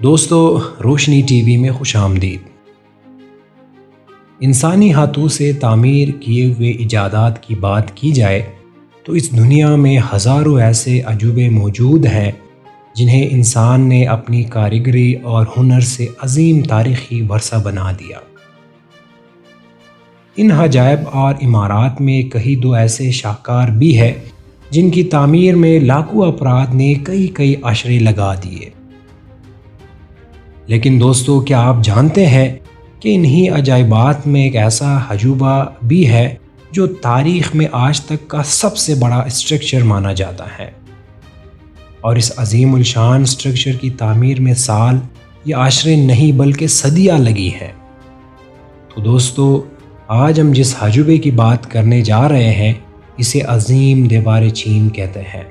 دوستو، روشنی T V میں خوش آمدید۔ انسانی ہاتھوں سے تعمیر کیے ہوئے ایجادات کی بات کی جائے تو اس دنیا میں ہزاروں ایسے عجوبے موجود ہیں جنہیں انسان نے اپنی کاریگری اور ہنر سے عظیم تاریخی ورثہ بنا دیا۔ ان عجائب اور عمارات میں کئی دو ایسے شاہکار بھی ہیں جن کی تعمیر میں لاکھوں افراد نے کئی عشرے لگا دیے۔ لیکن دوستو، کیا آپ جانتے ہیں کہ انہی عجائبات میں ایک ایسا عجوبہ بھی ہے جو تاریخ میں آج تک کا سب سے بڑا اسٹرکچر مانا جاتا ہے، اور اس عظیم الشان اسٹرکچر کی تعمیر میں سال یا عشرے نہیں بلکہ صدیاں لگی ہیں۔ تو دوستو، آج ہم جس عجوبے کی بات کرنے جا رہے ہیں اسے عظیم دیوار چین کہتے ہیں۔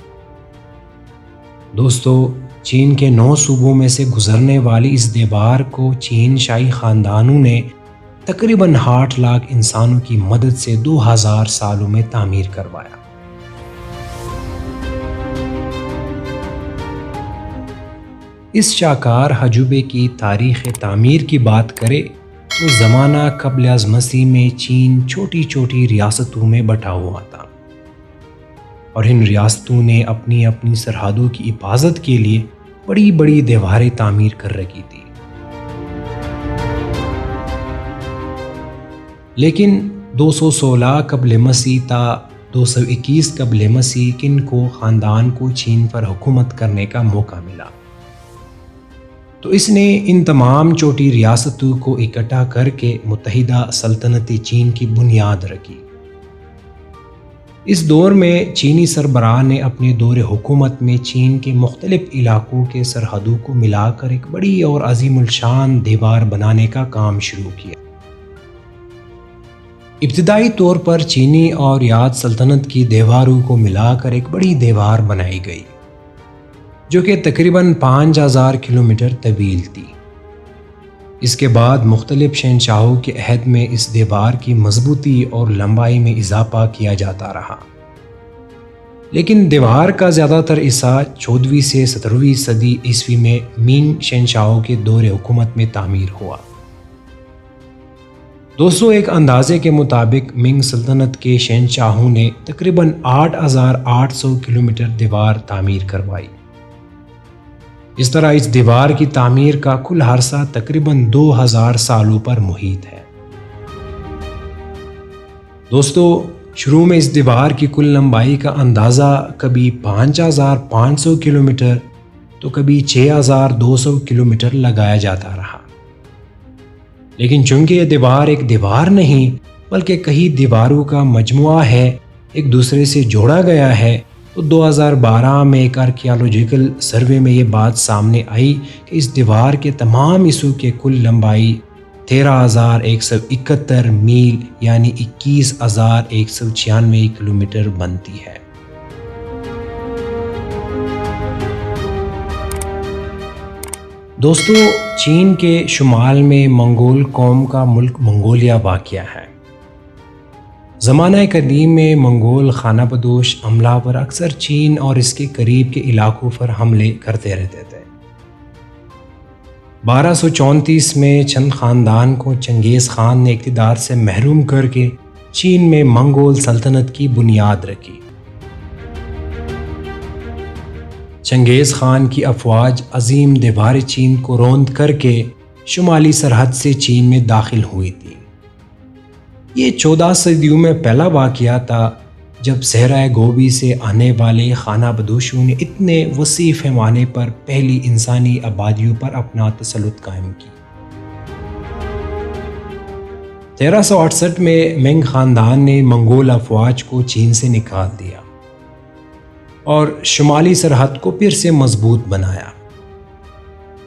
دوستو، چین کے 9 صوبوں میں سے گزرنے والی اس دیوار کو چین شاہی خاندانوں نے تقریباً 8 لاکھ انسانوں کی مدد سے 2000 سالوں میں تعمیر کروایا۔ اس شاہکار عجوبے کی تاریخ تعمیر کی بات کرے تو زمانہ قبل از مسیح میں چین چھوٹی چھوٹی ریاستوں میں بٹا ہوا تھا، اور ان ریاستوں نے اپنی اپنی سرحدوں کی حفاظت کے لیے بڑی بڑی دیواریں تعمیر کر رکھی تھی۔ لیکن 216 قبل مسیح تا 221 قبل مسیح کن کو خاندان کو چین پر حکومت کرنے کا موقع ملا، تو اس نے ان تمام چھوٹی ریاستوں کو اکٹھا کر کے متحدہ سلطنت چین کی بنیاد رکھی۔ اس دور میں چینی سربراہ نے اپنے دور حکومت میں چین کے مختلف علاقوں کے سرحدوں کو ملا کر ایک بڑی اور عظیم الشان دیوار بنانے کا کام شروع کیا۔ ابتدائی طور پر چینی اور یاد سلطنت کی دیواروں کو ملا کر ایک بڑی دیوار بنائی گئی جو کہ تقریباً 5000 کلومیٹر طویل تھی۔ اس کے بعد مختلف شہنشاہوں کے عہد میں اس دیوار کی مضبوطی اور لمبائی میں اضافہ کیا جاتا رہا، لیکن دیوار کا زیادہ تر حصہ 14ویں سے 17ویں صدی عیسوی میں مینگ شہنشاہوں کے دور حکومت میں تعمیر ہوا۔ دوستو، ایک اندازے کے مطابق مینگ سلطنت کے شہنشاہوں نے تقریباً 8800 کلومیٹر دیوار تعمیر کروائی۔ اس طرح اس دیوار کی تعمیر کا کل عرصہ تقریباً 2000 سالوں پر محیط ہے۔ دوستو، شروع میں اس دیوار کی کل لمبائی کا اندازہ کبھی 5500 کلومیٹر تو کبھی 6200 کلومیٹر لگایا جاتا رہا، لیکن چونکہ یہ دیوار ایک دیوار نہیں بلکہ کئی دیواروں کا مجموعہ ہے، ایک دوسرے سے جوڑا گیا ہے، تو 2012 میں ایک آرکیالوجیکل سروے میں یہ بات سامنے آئی کہ اس دیوار کے تمام حصوں کے کل لمبائی 13171 میل یعنی 21196 کلومیٹر بنتی ہے۔ دوستو، چین کے شمال میں منگول قوم کا ملک منگولیا واقع ہے۔ زمانہ قدیم میں منگول خانہ بدوش حملہ پر اکثر چین اور اس کے قریب کے علاقوں پر حملے کرتے رہتے تھے۔ 1234 میں چند خاندان کو چنگیز خان نے اقتدار سے محروم کر کے چین میں منگول سلطنت کی بنیاد رکھی۔ چنگیز خان کی افواج عظیم دیوار چین کو روند کر کے شمالی سرحد سے چین میں داخل ہوئی تھی۔ یہ 14 صدیوں میں پہلا واقعہ تھا جب صحرائے گوبی سے آنے والے خانہ بدوشوں نے اتنے وسیع پیمانے پر پہلی انسانی آبادیوں پر اپنا تسلط قائم کیا۔ 1368 میں مینگ خاندان نے منگول افواج کو چین سے نکال دیا اور شمالی سرحد کو پھر سے مضبوط بنایا۔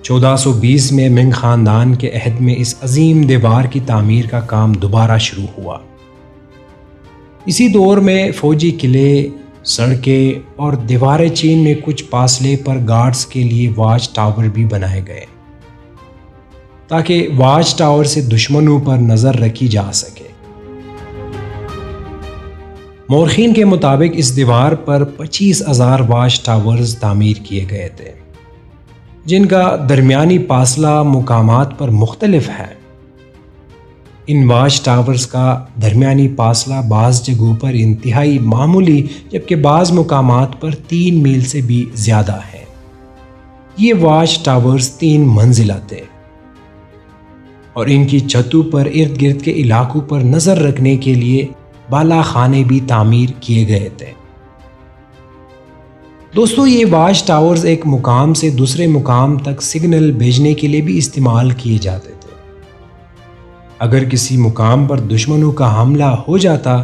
1420 میں مینگ خاندان کے عہد میں اس عظیم دیوار کی تعمیر کا کام دوبارہ شروع ہوا۔ اسی دور میں فوجی قلعے، سڑکیں اور دیواریں چین میں کچھ فاصلے پر گارڈز کے لیے واچ ٹاور بھی بنائے گئے تاکہ واچ ٹاور سے دشمنوں پر نظر رکھی جا سکے۔ مورخین کے مطابق اس دیوار پر 25,000 واچ ٹاورز تعمیر کیے گئے تھے۔ جن کا درمیانی فاصلہ مقامات پر مختلف ہے۔ ان واچ ٹاورز کا درمیانی فاصلہ بعض جگہوں پر انتہائی معمولی جبکہ بعض مقامات پر 3 میل سے بھی زیادہ ہے۔ یہ واچ ٹاورز 3 منزلہ تھے اور ان کی چھتوں پر ارد گرد کے علاقوں پر نظر رکھنے کے لیے بالا خانے بھی تعمیر کیے گئے تھے۔ دوستو، یہ واچ ٹاورز ایک مقام سے دوسرے مقام تک سگنل بھیجنے کے لیے بھی استعمال کیے جاتے تھے۔ اگر کسی مقام پر دشمنوں کا حملہ ہو جاتا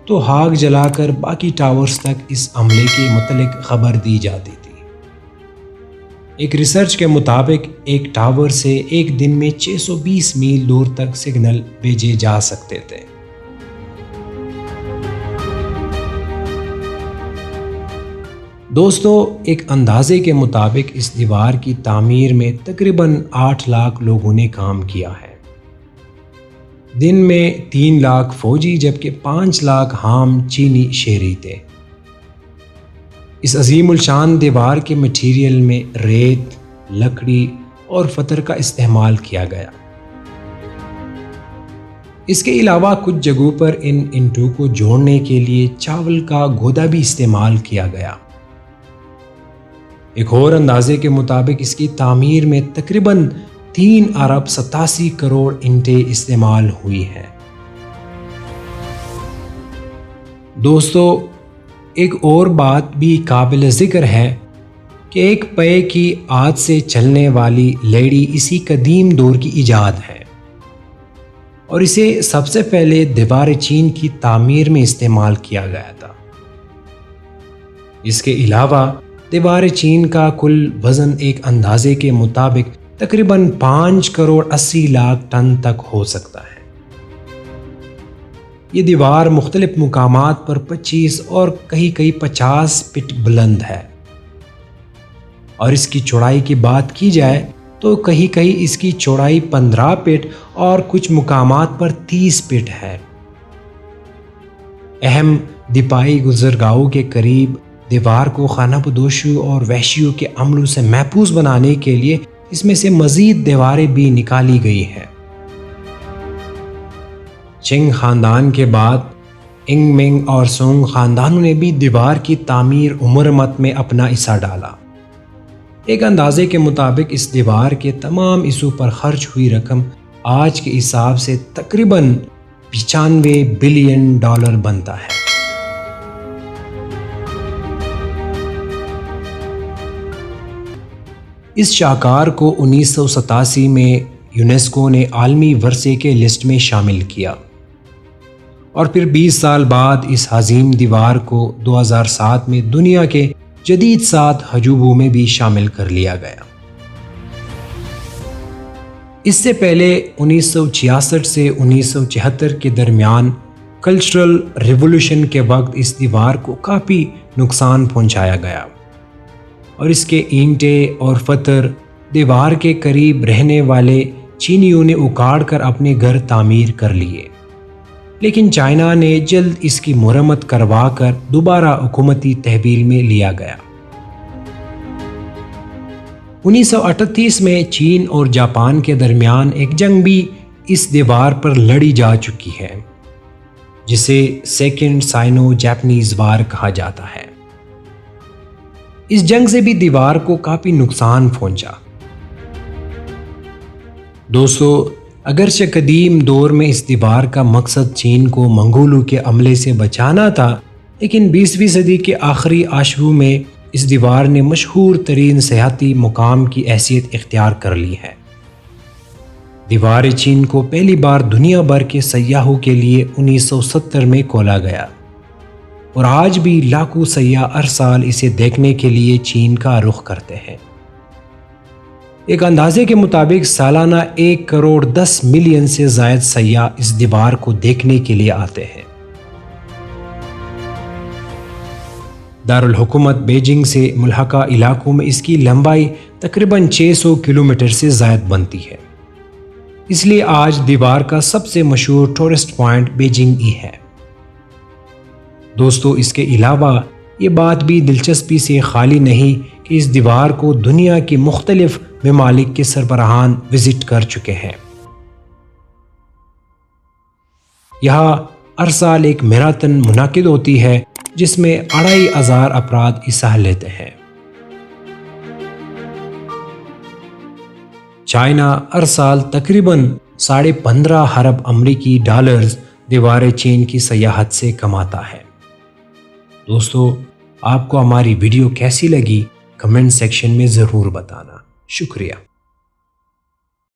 تو آگ جلا کر باقی ٹاورز تک اس حملے کے متعلق خبر دی جاتی تھی۔ ایک ریسرچ کے مطابق ایک ٹاور سے ایک دن میں 620 میل دور تک سگنل بھیجے جا سکتے تھے۔ دوستو، ایک اندازے کے مطابق اس دیوار کی تعمیر میں تقریباً 8 لاکھ لوگوں نے کام کیا ہے۔ دن میں 3 لاکھ فوجی جبکہ 5 لاکھ عام چینی شہری تھے۔ اس عظیم الشان دیوار کے مٹیریل میں ریت، لکڑی اور پتھر کا استعمال کیا گیا۔ اس کے علاوہ کچھ جگہوں پر ان اینٹوں کو جوڑنے کے لیے چاول کا گودا بھی استعمال کیا گیا۔ ایک اور اندازے کے مطابق اس کی تعمیر میں تقریباً 3 ارب 87 کروڑ اینٹیں استعمال ہوئی ہیں۔ دوستو، ایک اور بات بھی قابل ذکر ہے کہ ایک پے کی آج سے چلنے والی لیڈی اسی قدیم دور کی ایجاد ہے اور اسے سب سے پہلے دیوار چین کی تعمیر میں استعمال کیا گیا تھا۔ اس کے علاوہ دیوار چین کا کل وزن ایک اندازے کے مطابق تقریباً 5 کروڑ 80 لاکھ ٹن تک ہو سکتا ہے۔ یہ دیوار مختلف مقامات پر 25 اور کہیں 50 فٹ بلند ہے اور اس کی چوڑائی کی بات کی جائے تو کہیں اس کی چوڑائی 15 فٹ اور کچھ مقامات پر 30 فٹ ہے۔ اہم دفاعی گزرگاہوں کے قریب دیوار کو خانہ بدوشوں اور وحشیوں کے عملوں سے محفوظ بنانے کے لیے اس میں سے مزید دیواریں بھی نکالی گئی ہیں۔ چنگ خاندان کے بعد انگ منگ اور سونگ خاندانوں نے بھی دیوار کی تعمیر و مرمت میں اپنا حصہ ڈالا۔ ایک اندازے کے مطابق اس دیوار کے تمام حصوں پر خرچ ہوئی رقم آج کے حساب سے تقریباً 95 بلین ڈالر بنتا ہے۔ اس شاہکار کو 1987 میں یونیسکو نے عالمی ورثے کے لسٹ میں شامل کیا اور پھر 20 سال بعد اس عظیم دیوار کو 2007 میں دنیا کے جدید 7 عجوبوں میں بھی شامل کر لیا گیا۔ اس سے پہلے 1966 سے 1974 کے درمیان کلچرل ریولوشن کے وقت اس دیوار کو کافی نقصان پہنچایا گیا اور اس کے اینٹیں اور پتھر دیوار کے قریب رہنے والے چینیوں نے اکاڑ کر اپنے گھر تعمیر کر لیے، لیکن چائنا نے جلد اس کی مرمت کروا کر دوبارہ حکومتی تحویل میں لیا گیا۔ 1938 میں چین اور جاپان کے درمیان ایک جنگ بھی اس دیوار پر لڑی جا چکی ہے، جسے سیکنڈ سائنو جاپنیز وار کہا جاتا ہے۔ اس جنگ سے بھی دیوار کو کافی نقصان پہنچا۔ دوستو، اگرچہ قدیم دور میں اس دیوار کا مقصد چین کو منگولوں کے حملے سے بچانا تھا، لیکن 20ویں صدی کے آخری عشروں میں اس دیوار نے مشہور ترین سیاحتی مقام کی حیثیت اختیار کر لی ہے۔ دیوار چین کو پہلی بار دنیا بھر کے سیاحوں کے لیے 1970 میں کھولا گیا اور آج بھی لاکھوں سیاح ہر سال اسے دیکھنے کے لیے چین کا رخ کرتے ہیں۔ ایک اندازے کے مطابق سالانہ 1 کروڑ 10 ملین سے زائد سیاح اس دیوار کو دیکھنے کے لیے آتے ہیں۔ دارالحکومت بیجنگ سے ملحقہ علاقوں میں اس کی لمبائی تقریباً 600 کلومیٹر سے زائد بنتی ہے، اس لیے آج دیوار کا سب سے مشہور ٹورسٹ پوائنٹ بیجنگ ہی ہے۔ دوستو، اس کے علاوہ یہ بات بھی دلچسپی سے خالی نہیں کہ اس دیوار کو دنیا کی مختلف ممالک کے سربراہان وزٹ کر چکے ہیں۔ یہاں ہر سال ایک میراتھن منعقد ہوتی ہے جس میں 2500 افراد حصہ لیتے ہیں۔ چائنا ہر سال تقریباً 15.5 ارب امریکی ڈالرز دیوار چین کی سیاحت سے کماتا ہے۔ دوستو، آپ کو ہماری ویڈیو کیسی لگی کمنٹ سیکشن میں ضرور بتانا۔ شکریہ۔